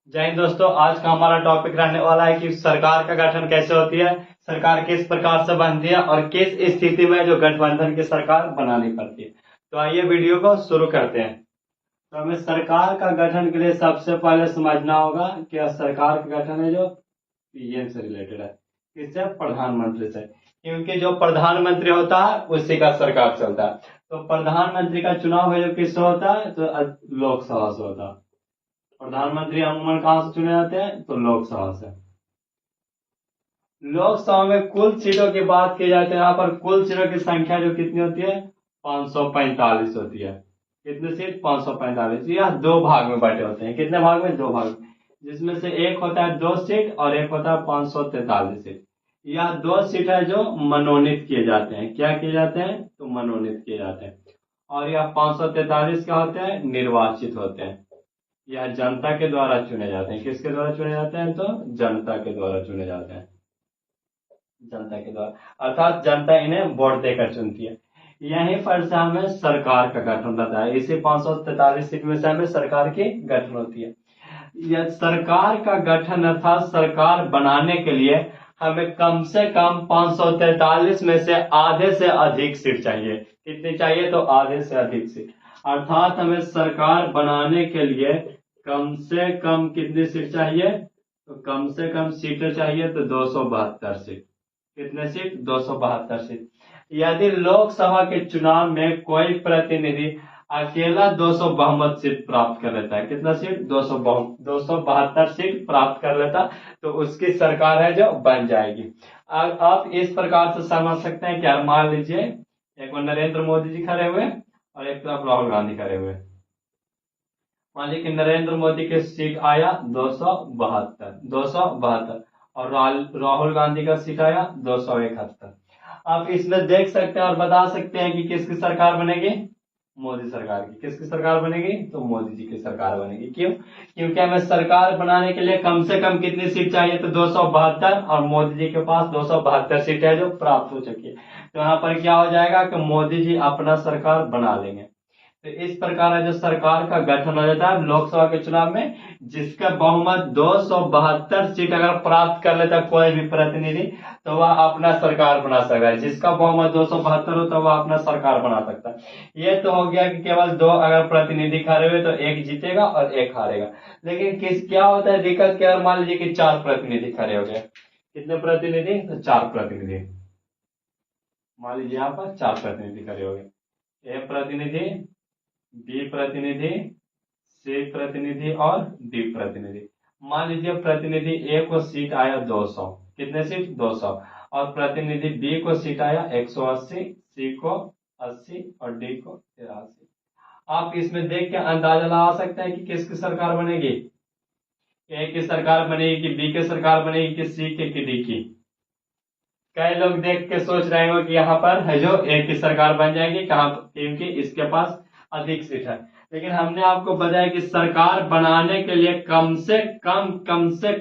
जय हिंद दोस्तों। आज का हमारा टॉपिक रहने वाला है कि सरकार का गठन कैसे होती है, सरकार किस प्रकार से बनती है और किस स्थिति में जो गठबंधन की सरकार बनानी पड़ती है। तो आइए वीडियो को शुरू करते हैं। तो हमें सरकार का गठन के लिए सबसे पहले समझना होगा कि सरकार का गठन है जो पीएम से रिलेटेड है, किससे? प्रधानमंत्री से। क्योंकि जो प्रधानमंत्री होता है उसी का सरकार चलता है। तो प्रधानमंत्री का चुनाव है जो किससे होता है? तो लोकसभा से होता है। प्रधानमंत्री अमूमन कहां से चुने जाते हैं? तो लोकसभा से। लोकसभा में कुल सीटों की बात की जाए तो यहाँ पर कुल सीटों की संख्या जो कितनी होती है? 545 होती है। कितनी सीट? 545। यह दो भाग में बटे होते हैं। कितने भाग में? दो भाग में, जिसमें से एक होता है 2 सीट और एक होता है 543 सीट। यह 2 सीट है जो मनोनीत किए जाते हैं। क्या किए जाते हैं? तो मनोनीत किए जाते हैं। और यह 543 क्या होते हैं? निर्वाचित होते हैं। यह जनता के द्वारा चुने जाते हैं। किसके द्वारा चुने जाते हैं? तो जनता के द्वारा चुने जाते हैं। जनता के द्वारा, अर्थात जनता इन्हें वोट देकर चुनती है। यहीं पर से हमें सरकार का गठन होता है। इसी 543 सीट में से हमें सरकार की गठन होती है। यह सरकार का गठन अर्थात सरकार बनाने के लिए हमें कम से कम 543 में से आधे से अधिक सीट चाहिए। कितनी चाहिए? तो आधे से अधिक सीट। अर्थात हमें सरकार बनाने के लिए कम से कम कितनी सीट चाहिए? तो कम से कम सीटें चाहिए तो 272 सीट। कितने सीट? 272 सीट। यदि लोकसभा के चुनाव में कोई प्रतिनिधि अकेला 272 सीट प्राप्त कर लेता है, कितना सीट? 272 सीट प्राप्त कर लेता, तो उसकी सरकार है जो बन जाएगी। आप इस प्रकार से समझ सकते हैं कि मान लीजिए एक बार नरेंद्र मोदी जी खड़े हुए और एक तरफ राहुल गांधी खड़े हुए। मान लीजिए कि नरेंद्र मोदी के सीट आया 272 और राहुल गांधी का सीट आया 271। आप इसमें देख सकते हैं और बता सकते हैं कि किसकी सरकार बनेगी? मोदी सरकार की। किसकी सरकार बनेगी? तो मोदी जी की सरकार बनेगी। क्यों? क्योंकि हमें सरकार बनाने के लिए कम से कम कितनी सीट चाहिए? तो 272 और मोदी जी के पास 272 सीट है जो प्राप्त हो चुकी है। तो यहाँ पर क्या हो जाएगा कि मोदी जी अपना सरकार बना लेंगे। तो इस प्रकार है जो सरकार का गठन हो जाता है लोकसभा के चुनाव में, जिसका बहुमत 272 सीट अगर प्राप्त कर लेता है कोई भी प्रतिनिधि, तो वह अपना सरकार बना सकता है। जिसका बहुमत 272 हो तो वह अपना सरकार बना सकता है। ये तो हो गया कि केवल 2 अगर प्रतिनिधि खड़े हुए तो एक जीतेगा और एक हारेगा। लेकिन क्या होता है दिक्कत? क्या मान लीजिए कि 4 प्रतिनिधि खड़े हो गए। कितने प्रतिनिधि? तो 4 प्रतिनिधि। मान लीजिए यहाँ पर 4 प्रतिनिधि खड़े हो गए। ए प्रतिनिधि, बी प्रतिनिधि, सी प्रतिनिधि और डी प्रतिनिधि। मान लीजिए प्रतिनिधि ए को सीट आया 200। कितने सीट? 200। और प्रतिनिधि बी को सीट आया 180, सी को 80 और डी को 83। आप इसमें देख के अंदाजा लगा सकते हैं कि किसकी सरकार बनेगी? ए की सरकार बनेगी कि बी की सरकार बनेगी कि सी की कि डी की? कई लोग देख के सोच रहे हो कि यहाँ पर है जो एक की सरकार बन जाएगी, कहाँ? क्योंकि इसके पास अधिक सीट है। लेकिन हमने आपको बताया कि सरकार बनाने के लिए कम से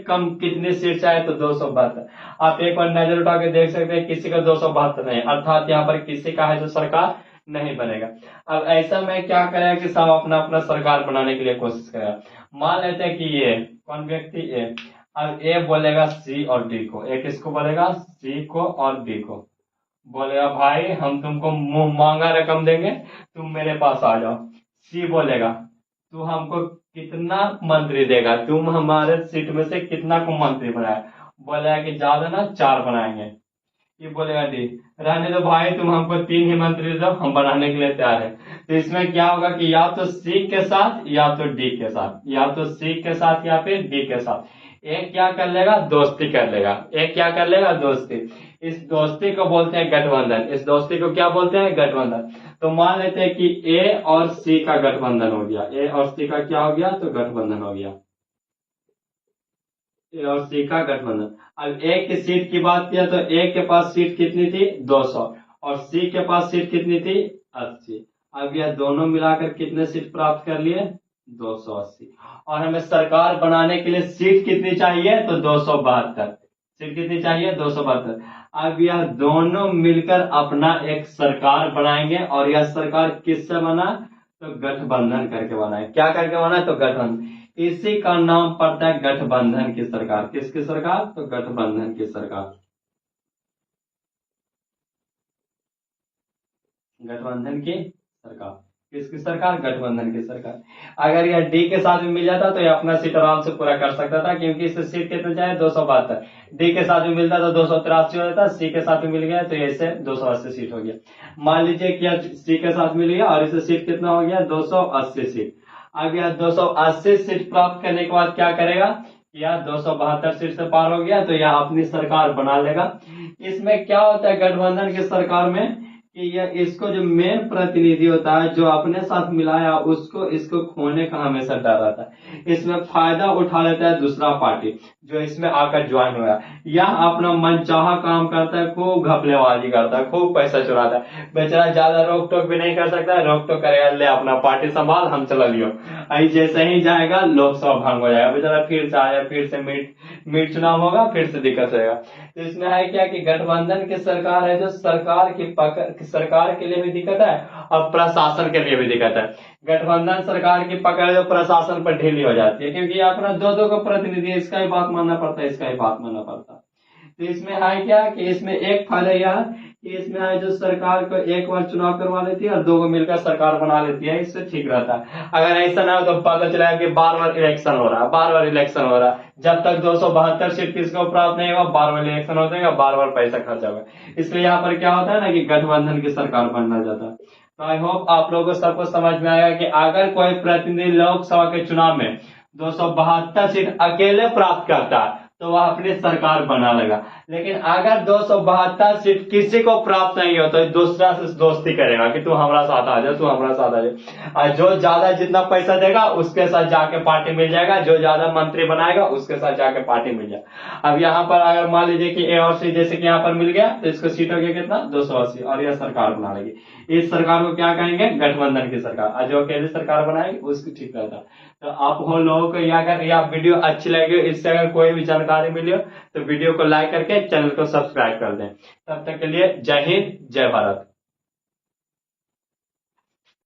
कम कितनी सीट चाहिए? तो 272। आप एक बार नजर उठा के देख सकते हैं किसी का 272 नहीं, अर्थात यहाँ पर किसी का है जो सरकार नहीं बनेगा। अब ऐसा में क्या करेगा कि सब अपना अपना सरकार बनाने के लिए कोशिश करेगा। मान लेते हैं कि ये कौन व्यक्ति? ए। अब ए बोलेगा सी और डी को। ए किसको बोलेगा? सी को और डी को। बोलेगा भाई हम तुमको मुंह मांगा रकम देंगे, तुम मेरे पास आ जाओ। सी बोलेगा तू हमको कितना मंत्री देगा? तुम हमारे सीट में से कितना को मंत्री बनाया? बोलेगा कि ज्यादा ना 4 बनाएंगे। ये बोलेगा डी रहने दो भाई, तुम हमको 3 ही मंत्री दो, हम बनाने के लिए तैयार है। तो इसमें क्या होगा कि या तो सी के साथ या तो डी के साथ, या तो सी के साथ या फिर डी के साथ एक क्या कर लेगा? दोस्ती कर लेगा। एक क्या कर लेगा? दोस्ती। इस दोस्ती को बोलते हैं गठबंधन। इस दोस्ती को क्या बोलते हैं? गठबंधन। तो मान लेते हैं कि ए और सी का गठबंधन हो गया। ए और सी का क्या हो गया? तो गठबंधन हो गया। ए और सी का गठबंधन। अब ए की सीट की बात किया तो ए के पास सीट कितनी थी? 200 और सी के पास सीट कितनी थी? 80। अब यह दोनों मिलाकर कितने सीट प्राप्त कर लिए? 280। और हमें सरकार बनाने के लिए सीट कितनी चाहिए? तो 272 सीट। कितनी चाहिए? 272। अब यह दोनों मिलकर अपना एक सरकार बनाएंगे और यह सरकार किससे बना? तो गठबंधन करके बना है। क्या करके बना है? तो गठबंधन। इसी का नाम पड़ता है गठबंधन की सरकार। किसकी सरकार? तो गठबंधन की सरकार। गठबंधन की सरकार। किसकी सरकार? गठबंधन की सरकार। अगर यह डी के साथ में मिल जाता तो यह अपना सीट आराम से पूरा कर सकता था, क्योंकि इससे सीट कितने चाहे 272। डी के साथ में मिलता तो 283 हो जाता, सी के साथ में मिल गया तो ऐसे 280 सीट हो गया। मान लीजिए कि यह सी के साथ मिल गया और इसे सीट कितना हो गया? 280 सीट। अब यह 280 सीट प्राप्त करने के बाद क्या करेगा? यह 272 सीट से पार हो गया तो यह अपनी सरकार बना लेगा। इसमें क्या होता है गठबंधन की सरकार में कि यह इसको जो मेन प्रतिनिधि होता है जो अपने साथ मिलाया उसको इसको खोने का हमेशा डर रहता है। इसमें फायदा उठा लेता है दूसरा पार्टी जो इसमें आकर ज्वाइन हुआ। यह अपना मनचाहा काम करता है, खूब घपलेबाजी करता है, खूब पैसा चुराता है। बेचारा ज्यादा रोक टोक भी नहीं कर सकता है, रोक टोक करेगा, ले अपना पार्टी संभाल, हम चला लियो। आई जैसे ही जाएगा लोकसभा भंग हो जाएगा, बेचारा फिर से आया, फिर से मीट चुनाव होगा, फिर से दिक्कत होगा। तो इसमें है क्या कि गठबंधन की सरकार है जो सरकार के लिए भी दिक्कत है और प्रशासन के लिए भी दिक्कत है। गठबंधन सरकार की पकड़ जो प्रशासन पर ढीली हो जाती है, क्योंकि अपना दो को प्रतिनिधि, इसका ही बात मानना पड़ता है, इसका ही बात मानना पड़ता है। तो इसमें है क्या कि इसमें एक फायदा यह है कि इसमें है जो सरकार को एक बार चुनाव करवा लेती है और दो को मिलकर सरकार बना लेती है, इससे ठीक रहता है। अगर ऐसा ना हो तो पता चला कि बार बार इलेक्शन हो रहा है, बार बार इलेक्शन हो रहा है, जब तक 272 सीट किसको प्राप्त नहीं होगा बार बार इलेक्शन होते हैं, बार बार पैसा खर्चा होगा। इसलिए यहाँ पर क्या होता है ना कि गठबंधन की सरकार बनना जाता है। तो आई होप आप लोगों को सबको समझ में आएगा कि अगर कोई प्रतिनिधि लोकसभा के चुनाव में 272 सीट अकेले प्राप्त करता है तो वह अपनी सरकार बना लेगा। लेकिन अगर 272 सीट किसी को प्राप्त नहीं हो तो दूसरा से दोस्ती करेगा कि तू हमारा साथ आ जा, तू हमारा साथ आ जा। और जो ज्यादा जितना पैसा देगा उसके साथ जाके पार्टी मिल जाएगा, जो ज्यादा मंत्री बनाएगा उसके साथ जाके पार्टी मिल जाएगा। अब यहाँ पर अगर मान लीजिए कि ए और सी जैसे कि यहाँ पर मिल गया तो इसको सीट हो गया कितना? 280, और यह सरकार बना लेगी। इस सरकार को क्या कहेंगे? गठबंधन की सरकार। और जो अकेली सरकार बनाएगी उसकी ठीक रहता है। तो आप हो लोगों को अगर यह वीडियो अच्छी लगी, इससे अगर कोई भी जानकारी मिली हो तो वीडियो को लाइक करके चैनल को सब्सक्राइब कर दें। तब तक के लिए जय हिंद, जय भारत।